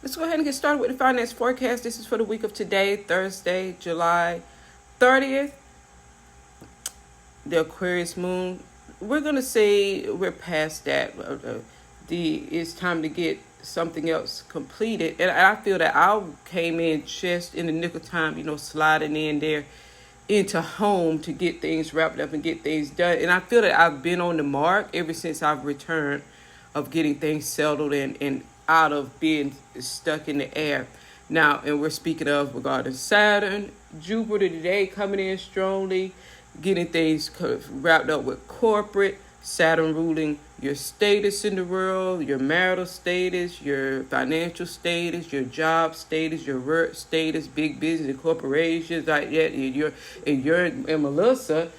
Let's go ahead and get started with the finance forecast. This is for the week of today, Thursday, July 30th. The Aquarius moon. We're going to say we're past that. It's time to get something else completed. And I feel that I came in just in the nick of time, sliding in there into home to get things wrapped up and get things done. And I feel that I've been on the mark ever since I've returned of getting things settled and out of being stuck in the air. Now, and we're speaking of regarding Saturn, Jupiter today coming in strongly, getting things wrapped up with corporate, Saturn ruling your status in the world, your marital status, your financial status, your job status, your work status, big business and corporations like that, and Melissa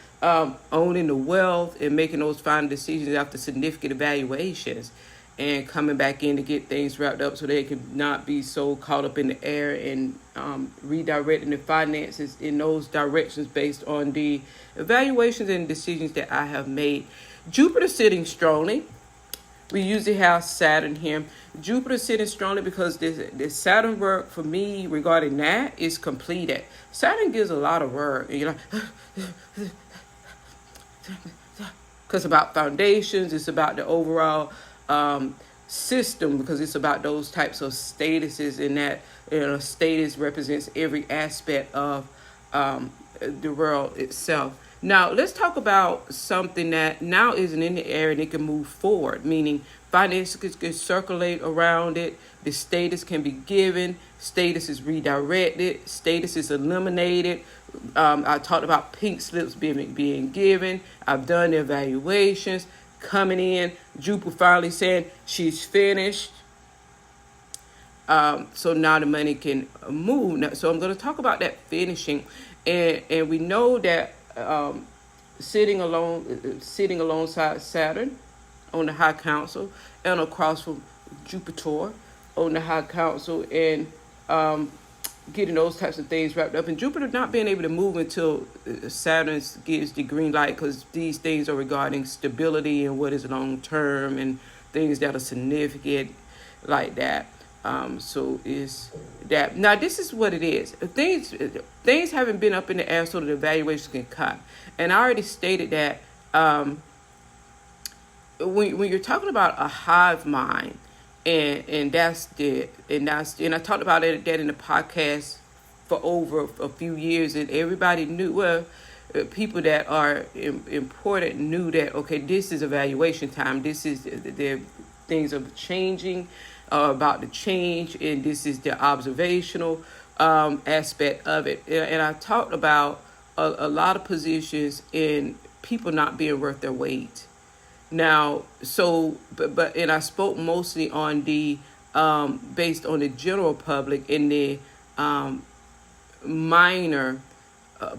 owning the wealth and making those final decisions after significant evaluations and coming back in to get things wrapped up so they can not be so caught up in the air and redirecting the finances in those directions based on the evaluations and decisions that I have made. Jupiter sitting strongly. We usually have Saturn here. Jupiter sitting strongly because this Saturn work for me regarding that is completed. Saturn gives a lot of work. And you're like, because it's about foundations, it's about the overall system, because it's about those types of statuses, and that status represents every aspect of the world itself. Now, let's talk about something that now isn't in the air and it can move forward, meaning finances can circulate around it, the status can be given, status is redirected, status is eliminated. I talked about pink slips being given. I've done the evaluations, coming in, Jupiter finally saying she's finished. So now the money can move. Now, so I'm going to talk about that finishing, and we know that sitting alongside Saturn on the high council and across from Jupiter on the high council, and getting those types of things wrapped up, and Jupiter not being able to move until Saturn gives the green light, because these things are regarding stability and what is long term and things that are significant like that. So is that now? This is what it is. Things haven't been up in the air, so the evaluations can come. And I already stated that when you're talking about a hive mind, and I talked about that in the podcast for over a few years, and everybody knew. People that are important knew that, okay, this is evaluation time. This is the things are changing, about to change, and this is the observational aspect of it. And I talked about a lot of positions in people not being worth their weight. Now, and I spoke mostly on the based on the general public in the minor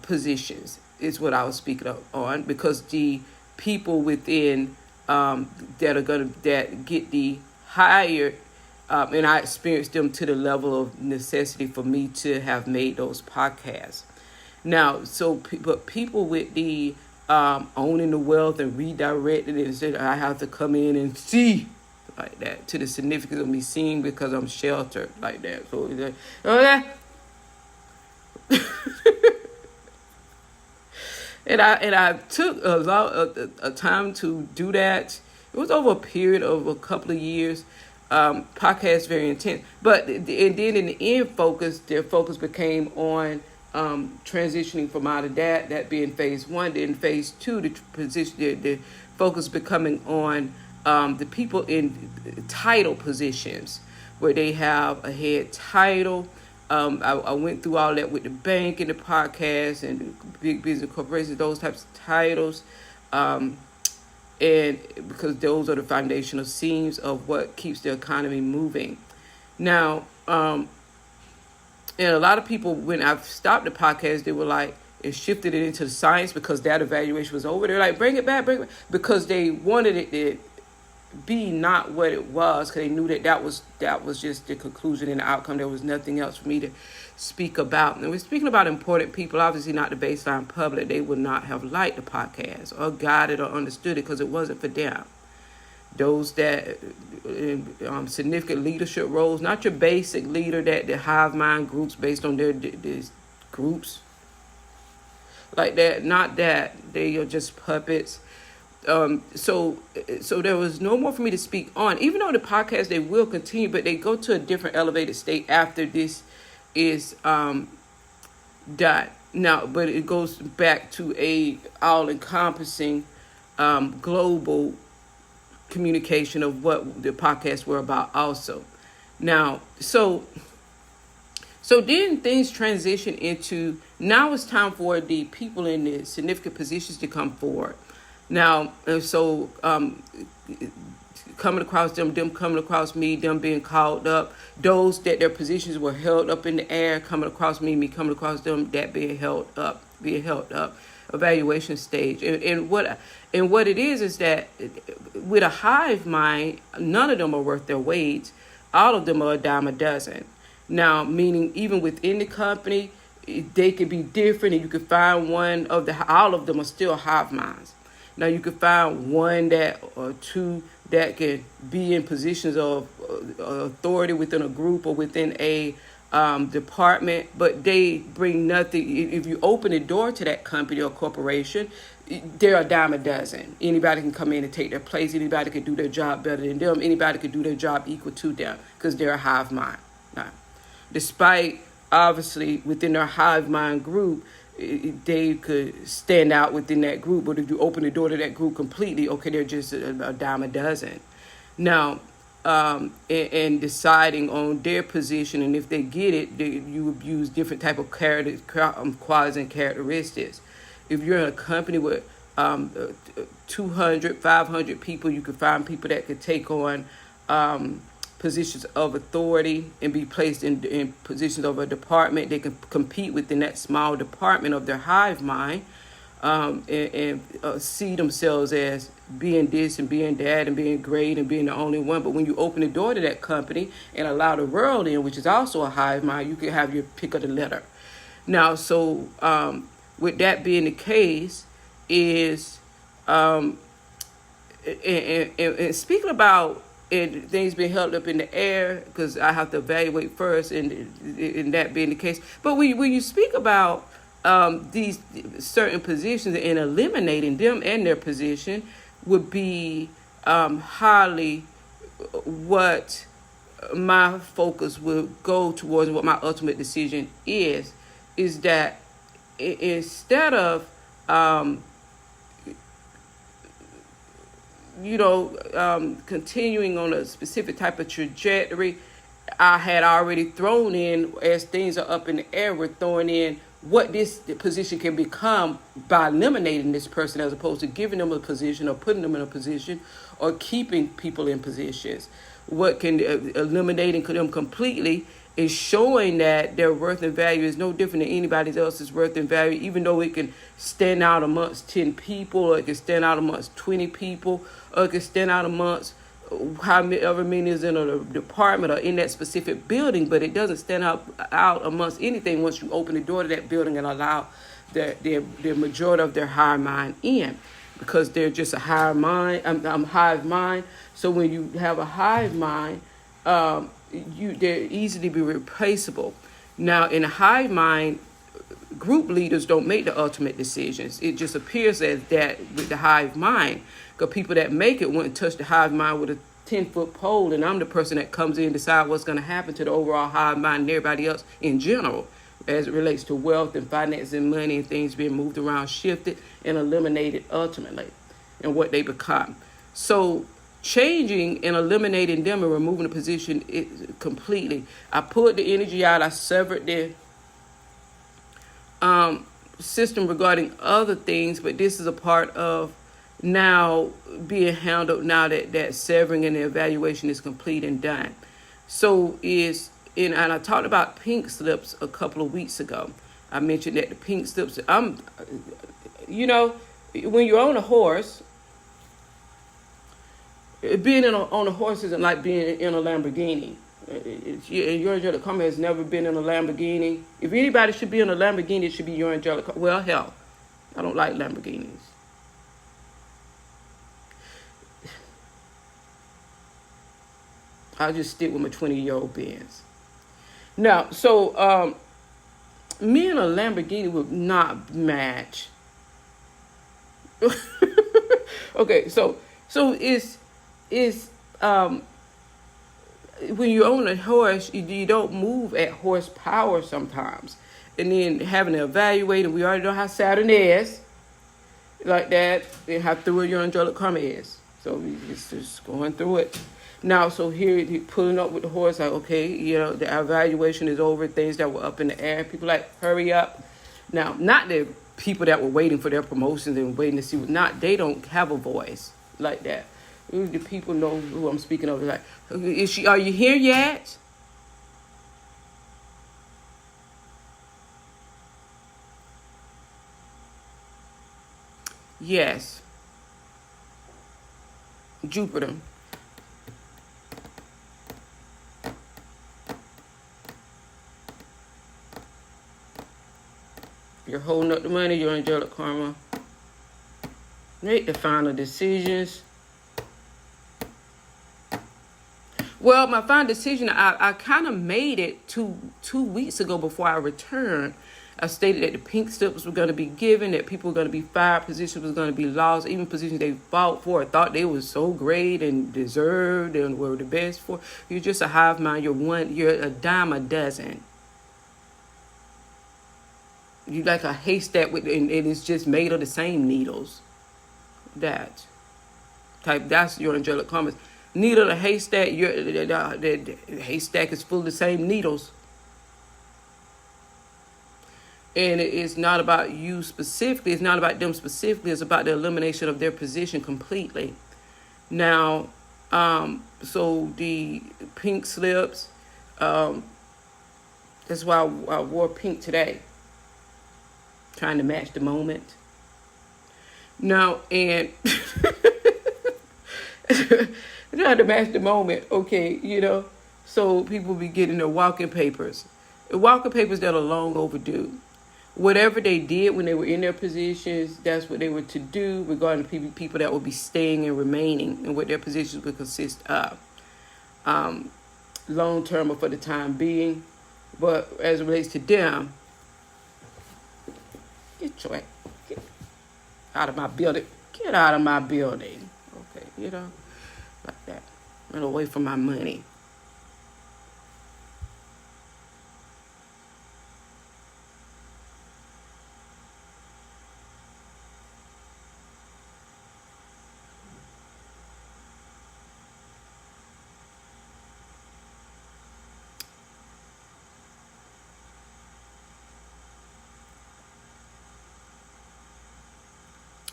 positions is what I was speaking on, because the people within that get the higher, and I experienced them to the level of necessity for me to have made those podcasts. Now, but people with the owning the wealth and redirected it, and said I have to come in and see like that, to the significance of me seeing because I'm sheltered like that. So it's like, okay. and I took a lot of time to do that. It was over a period of a couple of years. Podcast very intense, but and then in the end, their focus became on transitioning from out of that being phase one. Then phase two, the focus becoming on the people in title positions where they have a head title. I went through all that with the bank and the podcast and big business corporations, those types of titles. And because those are the foundational seams of what keeps the economy moving. Now, and a lot of people, when I've stopped the podcast, they were like, it shifted it into the science because that evaluation was over. They're like, bring it back, because they wanted it to be not what it was, because they knew that was just the conclusion and the outcome. There was nothing else for me to speak about. And we're speaking about important people, obviously not the baseline public. They would not have liked the podcast or got it or understood it because it wasn't for them. those that significant leadership roles, not your basic leader that the hive mind groups based on their groups like that. Not that they are just puppets. So there was no more for me to speak on. Even though the podcast they will continue, but they go to a different elevated state after this is done. Now, but it goes back to a all-encompassing global communication of what the podcasts were about also. Now, so then things transition into, now it's time for the people in the significant positions to come forward. Now, coming across them coming across me, them being called up, those that their positions were held up in the air, coming across me coming across them, that being held up, evaluation stage. And what it is that with a hive mind, none of them are worth their weight. All of them are a dime a dozen. Now, meaning even within the company, they could be different, and you could find all of them are still hive minds. Now, you could find one or two that can be in positions of authority within a group or within a department, but they bring nothing. If you open the door to that company or corporation, they're a dime a dozen. Anybody can come in and take their place. Anybody can do their job better than them. Anybody can do their job equal to them because they're a hive mind. Now, despite obviously within their hive mind group, they could stand out within that group, but if you open the door to that group completely, okay, they're just a dime a dozen. Now, and deciding on their position, and if they get it, you would use different type of qualities and characteristics. If you're in a company with 200, 500 people, you could find people that could take on positions of authority and be placed in positions of a department. They can compete within that small department of their hive mind, and see themselves as being this and being that and being great and being the only one. But when you open the door to that company and allow the world in, which is also a hive mind, you can have your pick of the litter. Now, so with that being the case, is and speaking about things being held up in the air, because I have to evaluate first, and that being the case. But when you speak about these certain positions and eliminating them and their position, would be highly what my focus will go towards, and what my ultimate decision is that instead of continuing on a specific type of trajectory, I had already thrown in, as things are up in the air, we're throwing in what this position can become by eliminating this person, as opposed to giving them a position or putting them in a position or keeping people in positions. What can eliminating them completely is showing that their worth and value is no different than anybody else's worth and value, even though it can stand out amongst 10 people, or it can stand out amongst 20 people, or it can stand out amongst however many is in a department or in that specific building, but it doesn't stand out amongst anything once you open the door to that building and allow the majority of their hive mind in, because they're just a hive mind. So when you have a hive mind, they're easily be replaceable. Now, in a hive mind, group leaders don't make the ultimate decisions. It just appears as that with the hive mind, because people that make it wouldn't touch the hive mind with a 10-foot pole, and I'm the person that comes in and decide what's going to happen to the overall hive mind and everybody else in general, as it relates to wealth and finance and money and things being moved around, shifted, and eliminated ultimately, and what they become. So changing and eliminating them and removing the position completely, I pulled the energy out, I severed the system regarding other things, but this is a part of now being handled now that severing and the evaluation is complete and done. So and I talked about pink slips a couple of weeks ago. I mentioned that the pink slips, when you're on a horse, being on a horse isn't like being in a Lamborghini. Your Angelic Karma has never been in a Lamborghini. If anybody should be in a Lamborghini, it should be your Angelic Karma. Well, hell, I don't like Lamborghinis. I'll just stick with my 20-year-old Benz. Now, so me and a Lamborghini would not match. Okay, so it's when you own a horse, you don't move at horsepower sometimes, and then having to evaluate, and we already know how Saturn is, like that, and how through your angelic karma is. So it's just going through it. Now, so here he pulling up with the horse, like, okay, the evaluation is over. Things that were up in the air, people like, hurry up. Now, not the people that were waiting for their promotions and waiting to see they don't have a voice like that. The people know who I'm speaking of. Like, are you here yet? Yes. Jupiter. You're holding up the money, your angelic karma. Make the final decisions. Well, my final decision, I kind of made it two weeks ago before I returned. I stated that the pink slips were going to be given, that people were going to be fired, positions was going to be lost, even positions they fought for, thought they were so great and deserved and were the best for. You're just a hive mind. You're a dime a dozen. You like a haystack and it's just made of the same needles. That's your angelic karma. Needle, the haystack, the haystack is full of the same needles. And it's not about you specifically. It's not about them specifically. It's about the elimination of their position completely. Now, so the pink slips, that's why I wore pink today. Trying to match the moment. Now, and trying to match the moment, okay, so people be getting their walking papers. The walking papers that are long overdue. Whatever they did when they were in their positions, that's what they were to do regarding people that will be staying and remaining and what their positions would consist of. Long term or for the time being. But as it relates to them, get out of my building. Get out of my building. Okay, like that. Run away from my money.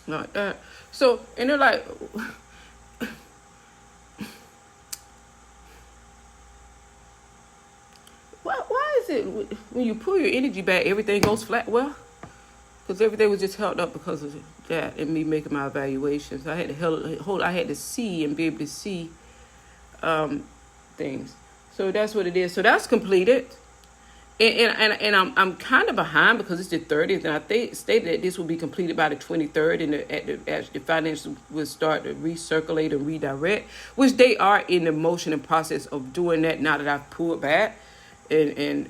Like that. So, and they're like, why is it when you pull your energy back, everything goes flat? Well, because everything was just held up because of that and me making my evaluations. I had to see and be able to see things. So that's what it is. So that's completed. And I'm kind of behind because it's the 30th, and I stated that this will be completed by the 23rd, and the finances will start to recirculate and redirect, which they are in the motion and process of doing that now that I've pulled back and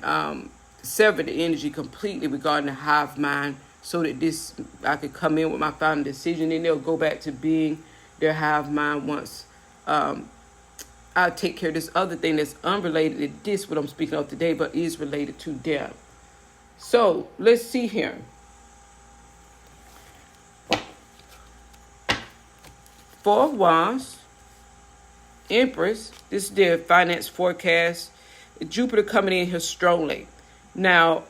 severed the energy completely regarding the hive mind, so that I could come in with my final decision, and they'll go back to being their hive mind once I'll take care of this other thing that's unrelated to this, what I'm speaking of today, but is related to them. So, let's see here. Four of Wands, Empress. This is their finance forecast. Jupiter coming in here strongly. Now,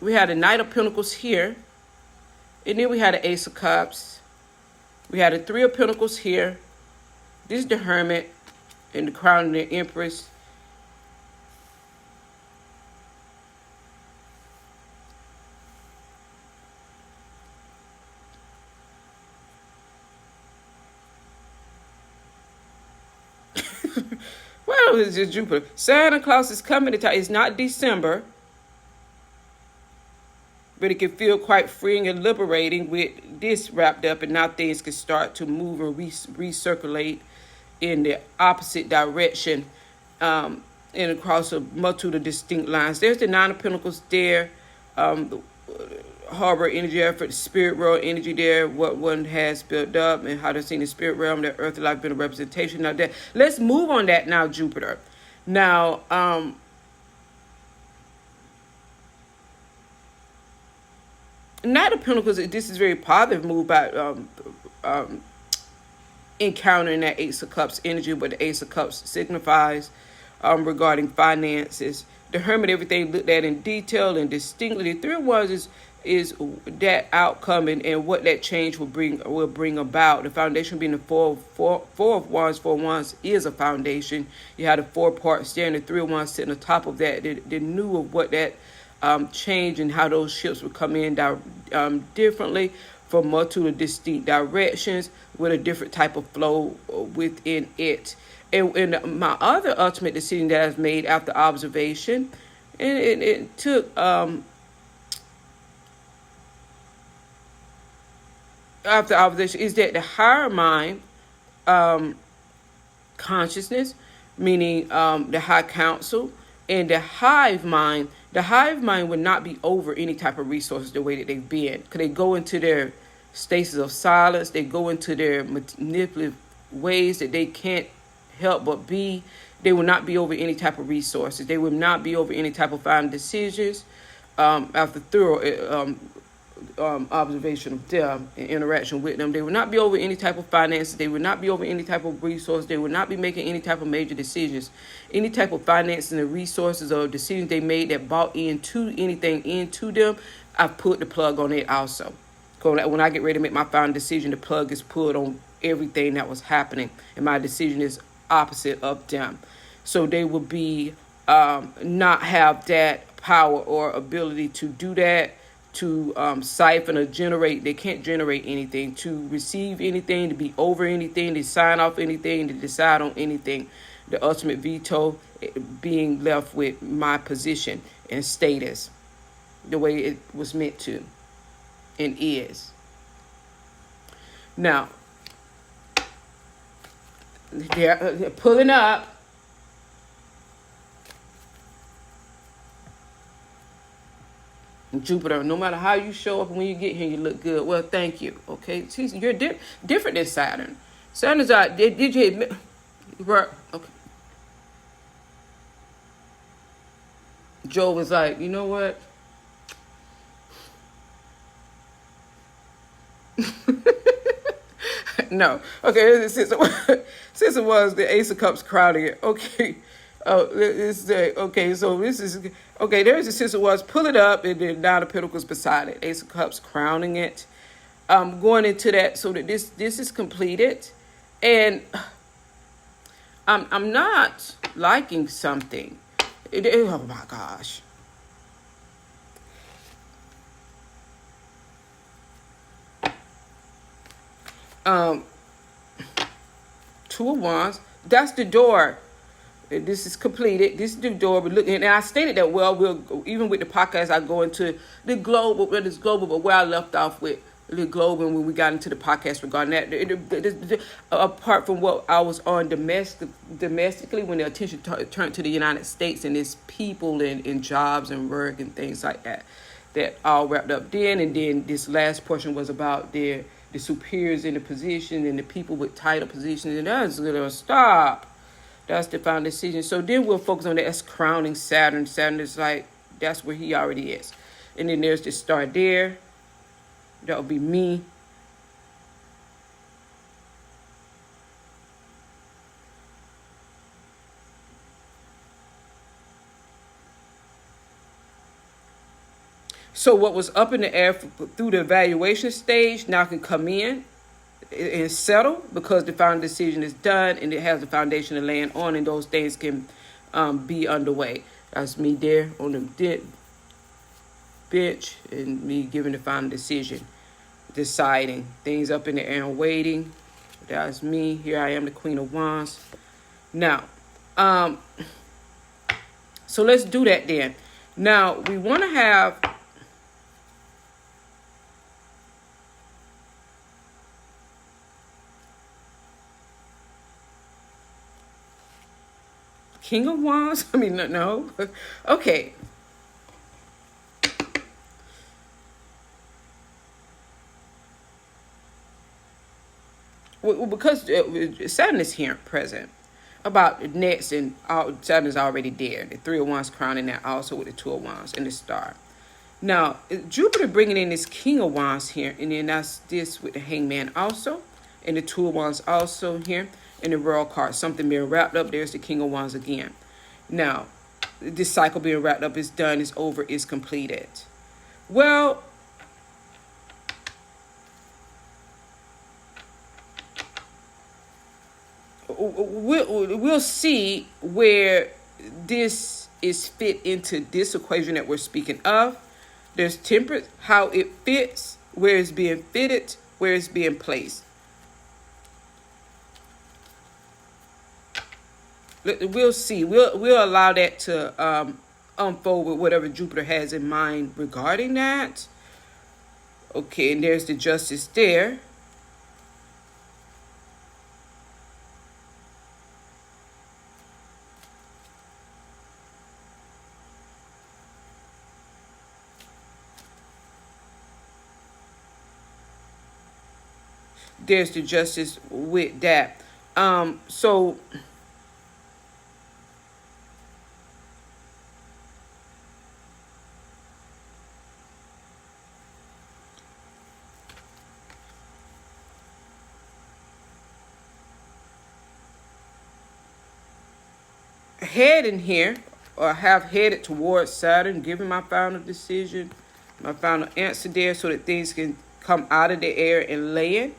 we had a Knight of Pentacles here. And then we had an Ace of Cups. We had a Three of Pentacles here. This is the Hermit and the Crown of the Empress. Well, it's just Jupiter. Santa Claus is coming to town. It's not December, but it can feel quite freeing and liberating with this wrapped up, and now things can start to move and recirculate in the opposite direction, and across a multitude of distinct lines. There's the Nine of Pentacles there, the harbor energy effort, spirit world energy there, what one has built up and how they're seeing the spirit realm, their earthly life been a representation. Now that, let's move on that now, Jupiter. Now, Knight of Pentacles, this is very positive move by encountering that Ace of Cups energy, what the Ace of Cups signifies regarding finances. The Hermit, everything looked at in detail and distinctly. The Three of Wands is that outcome and what that change will bring about. The foundation being the four of Wands. Four of Wands is a foundation. You had the 4 parts there, and the Three of Wands sitting on top of that. They knew of what that change and how those ships would come in differently from multiple distinct directions with a different type of flow within it. And my other ultimate decision that I've made after observation, and it took after observation, is that the higher mind consciousness, meaning the high council, and the hive mind would not be over any type of resources the way that they've been. Because they go into their stasis of silence. They go into their manipulative ways that they can't help but be. They will not be over any type of resources. They will not be over any type of final decisions after thorough observation of them and interaction with them. They will not be over any type of finances. They will not be over any type of resource. They will not be making any type of major decisions. Any type of finances and the resources or decisions they made that bought into anything into them, I put the plug on it also. When I get ready to make my final decision, the plug is pulled on everything that was happening, and my decision is opposite of them. So they will be not have that power or ability to do that, to siphon or generate. They can't generate anything, to receive anything, to be over anything, to sign off anything, to decide on anything. The ultimate veto being left with my position and status the way it was meant to and is. Now, they're pulling up. Jupiter, no matter how you show up, when you get here, you look good. Well, thank you. Okay, see, you're different than Saturn. Saturn's out. Did you admit? Okay. Joe was like, you know what? No. Okay, since it was the Ace of Cups crowding it. Okay. Oh, okay, so this is, okay, there's the Six of Wands, pull it up, and then Nine of Pentacles beside it. Ace of Cups crowning it. Going into that so that this is completed. And I'm not liking something. Oh my gosh. Two of Wands, that's the door. This is completed. This is the door. We're looking, and I stated that we'll even with the podcast, I go into the global, whether it's global, but where I left off with the global when we got into the podcast regarding that. Apart from what I was on domestically, when the attention turned to the United States and its people and jobs and work and things like that all wrapped up then. And then this last portion was about the superiors in the position and the people with title positions, and that's gonna stop. That's the final decision. So then we'll focus on that. That's crowning Saturn. Saturn is like, that's where he already is. And then there's the star there. That would be me. So what was up in the air through the evaluation stage now can come in and settle, because the final decision is done and it has the foundation to land on, and those things can be underway. That's me there on the bench and me giving the final decision, deciding things up in the air and waiting. That's me. Here I am, the Queen of Wands. Now, so let's do that then. Now we want to have King of Wands? I mean, no. Okay. Well, because Saturn is here present about next, and Saturn is already there. The Three of Wands crowning that also with the Two of Wands and the star. Now, Jupiter bringing in this King of Wands here, and then that's this with the Hangman also, and the Two of Wands also here, and the Royal card. Something being wrapped up. There's the King of Wands again. Now, this cycle being wrapped up is done, is over, is completed. Well, we'll see where this is fit into this equation that we're speaking of. There's temperance, how it fits, where it's being fitted, where it's being placed. We'll see. We'll allow that to unfold with whatever Jupiter has in mind regarding that. Okay, and there's the Justice there. There's the Justice with that. So heading here, or have headed towards Saturn, giving my final decision, my final answer there, so that things can come out of the air and land.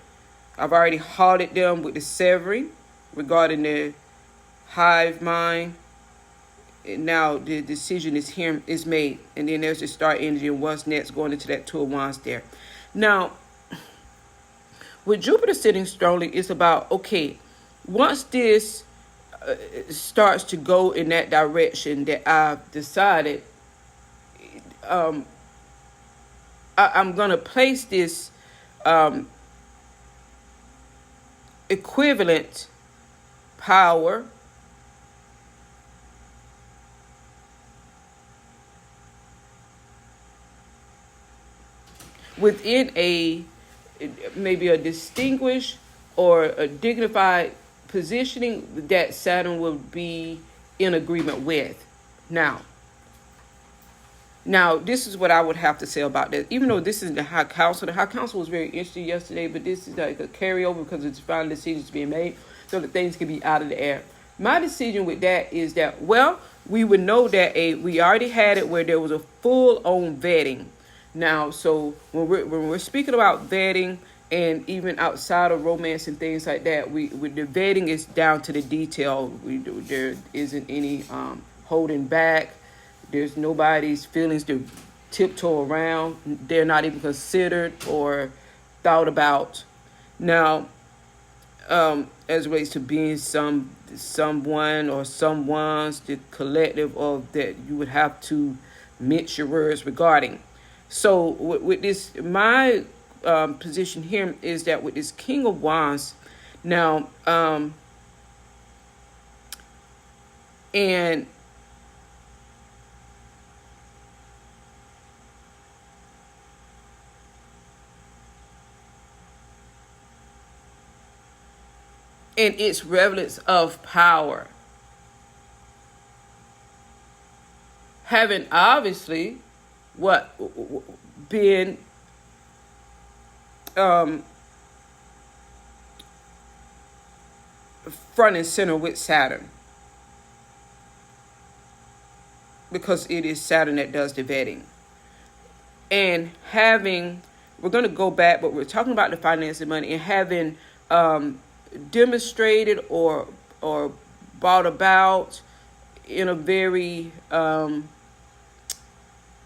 I've already halted them with the severing regarding the hive mind. And now the decision is here, is made. And then there's the star energy and what's next, going into that Two of Wands there. Now, with Jupiter sitting strongly, it's about, okay, once this starts to go in that direction that I've decided, I'm going to place this equivalent power within maybe a distinguished or a dignified positioning that Saturn will be in agreement with. Now, this is what I would have to say about that. Even though this is the High Council was very interesting yesterday, but this is like a carryover because it's final decisions being made so that things can be out of the air. My decision with that is that, well, we would know that we already had it where there was a full-on vetting. Now, so when we're speaking about vetting, and even outside of romance and things like that, the vetting is down to the detail. There isn't any holding back. There's nobody's feelings to tiptoe around. They're not even considered or thought about. Now, as it relates to being someone or someone's, the collective of that, you would have to mince your words regarding. So with this, my position here is that with this King of Wands, now, and its relevance of power, having obviously been front and center with Saturn, because it is Saturn that does the vetting. And we're going to go back, but we're talking about the finance and money, and having demonstrated or brought about in a very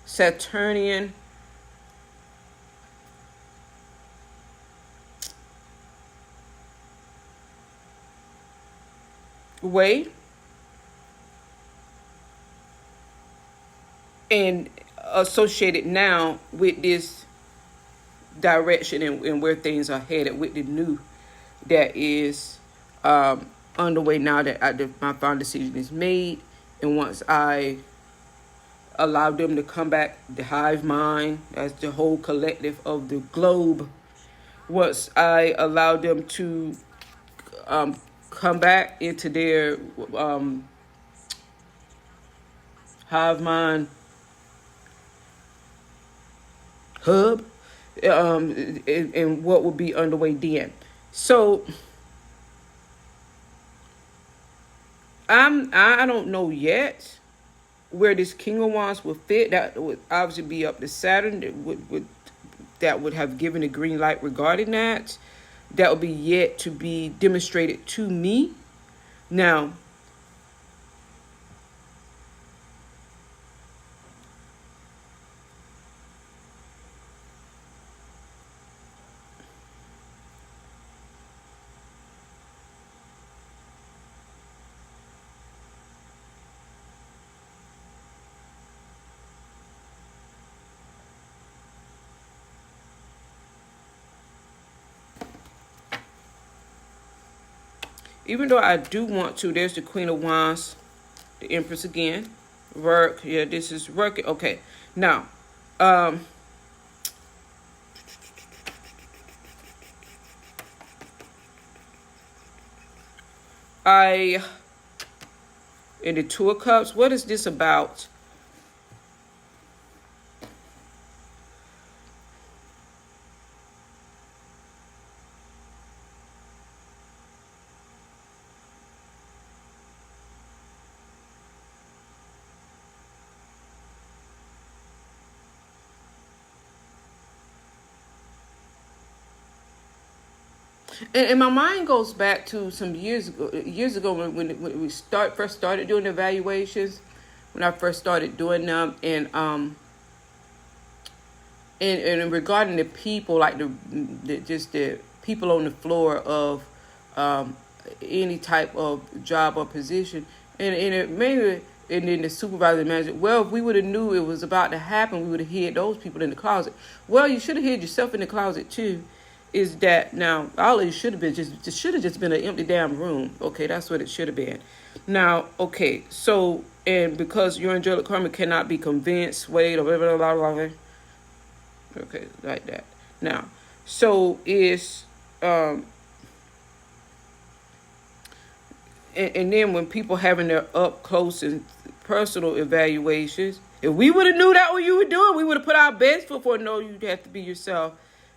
Saturnian way, and associated now with this direction and where things are headed with the new that is underway now that my final decision is made. And once I allow them to come back, the hive mind, as the whole collective of the globe, once I allow them to come back into their hive mind hub, and what will be underway then. So I don't know yet where this King of Wands would fit. That would obviously be up to Saturn. That would have given a green light regarding that. That would be yet to be demonstrated to me. Now, even though I do want to, there's the Queen of Wands, the Empress again. Work. Yeah, this is working. Okay. Now, in the Two of Cups, what is this about? And my mind goes back to some years ago when we first started doing evaluations, when I first started doing them, and regarding the people, like the people on the floor of any type of job or position, and it maybe. And then the supervisor manager, well, if we would have knew it was about to happen, we would have hid those people in the closet. Well, you should have hid yourself in the closet too. Is that now all it should have been just been an empty damn room. Okay, that's what it should have been. Now, okay, so, and because your angelic karma cannot be convinced, swayed, or blah blah blah blah. Okay, like that. Now, so is and then when people having their up close and personal evaluations, if we would have knew that what you were doing, we would have put our best foot forward. No, you'd have to be yourself.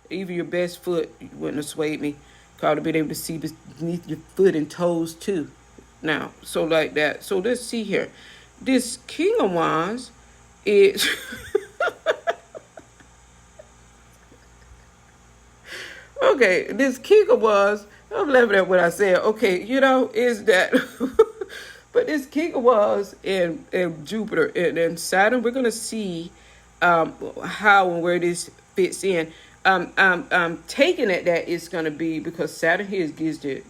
Even your best foot, you wouldn't have swayed me. I would have been able to see beneath your foot and toes too. Now, so like that. So let's see here. This King of Wands is okay. This King of Wands, I'm laughing at what I said. Okay, is that but this King of Wands and Jupiter and Saturn, we're gonna see how and where this fits in. I'm taking it that it's going to be because Saturn here gives the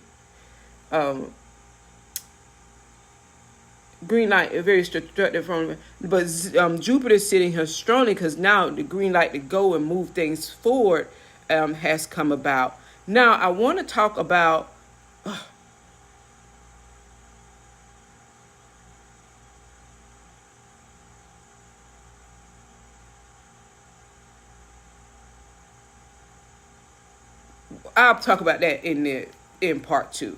green light, a very destructive from, but Jupiter's sitting here strongly because now the green light to go and move things forward has come about. Now I want to talk about I'll talk about that in part 2.